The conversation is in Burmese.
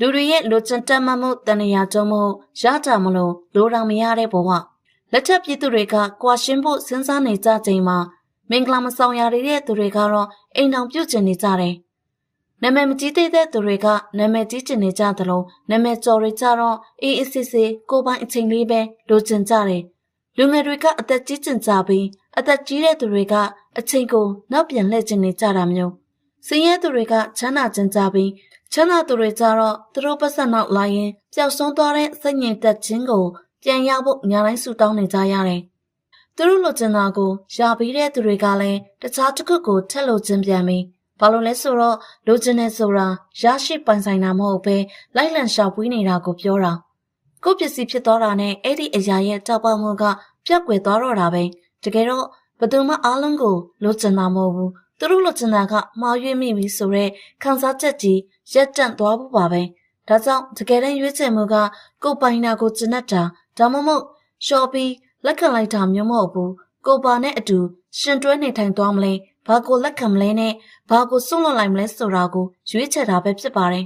လူတွေရဲ့လိုချင်တတ်မှတ်မှုတဏှာကြောင့်မို့ရကြမလို့လိုတောင်မရတဲ့ဘဝလက်ထက်ပြည်သူတွေကကွာရှင်းဖို့စဉ်းစားနေကြချိန်မှာမင်္ဂလာမဆောင်ရတဲ့သူတွေကတော့အိမ်အောင်ပြုတ်ကျင်နေကြတယ်။နာမည်မကြီးသေးတဲ့သူတွေကနာမည်ကြီးကျင်နေကြသလိုနာမည်ကျော်တွေကြတော့အေးအေးဆေးဆေးကိုပိုင်အချိန်လေးပဲလိုချင်ကြတယ်။လူငယ်တွေကအသက်ကြီးကျင်ကြပြီးအသက်ကြီးတဲ့သူတွေကအချိန်ကိုနောက်ပြန်လှည့်ကျင်နေကြတာမျိုးဆင်းရဲသူတွေကချမ်းသာကျင်ကြပြီးချမ်းသာသူတွေကြတော့သူတို့ပတ်ဆက်နောက်လာရင်ပျောက်ဆုံးသွားတဲ့စိတ်ငြိမ်သက်ခြင်းကိုပြန်ရဖို့ညာတိုင်းဆူတောင်းနေကြရတယ်။သူတို့လိုချင်တာကိုရပြီးတဲ့သူတွေကလည်းတခြားတစ်ခုကိုထက်လိုချင်ပြန်ပြီးဘာလို့လဲဆိုတော့လိုချင်နေဆိုတာရရှိပိုင်ဆိုင်တာမဟုတ်ပဲလိုက်လံရှာဖွေနေတာကိုပြောတာ။ကိုယ့်ပစ္စည်းဖြစ်သွားတာနဲ့အဲ့ဒီအရာရဲ့တောက်ပမှုကပြတ်ကွယ်သွားတော့တာပဲ။တကယ်တော့ဘယ်သူမှအားလုံးကိုလိုချင်တာမဟုတ်ဘူး။သူတို့လိုချင်တာကမှားယွင်းမိပြီဆိုတော့ခံစားချက်ကြီးရက်တန့်သွားဖို့ပါပဲ။ဒါကြောင့်တကယ်တမ်းရွေးချယ်မှုကကိုယ်ပိုင်တာကိုကျင့်တတ်တာဒါမှမဟုတ်ရှော့ပြီးလက်ခံလိုက်တာမျိုးမဟုတ်ဘူးကိုပါနဲ့အတူရှင်တွဲနေထိုင်သွားမလဲဘာကိုလက်ခံမလဲနဲ့ဘာကိုစွန့်လွတ်လိုက်မလဲဆိုတာကိုရွေးချယ်တာပဲဖြစ်ပါတယ်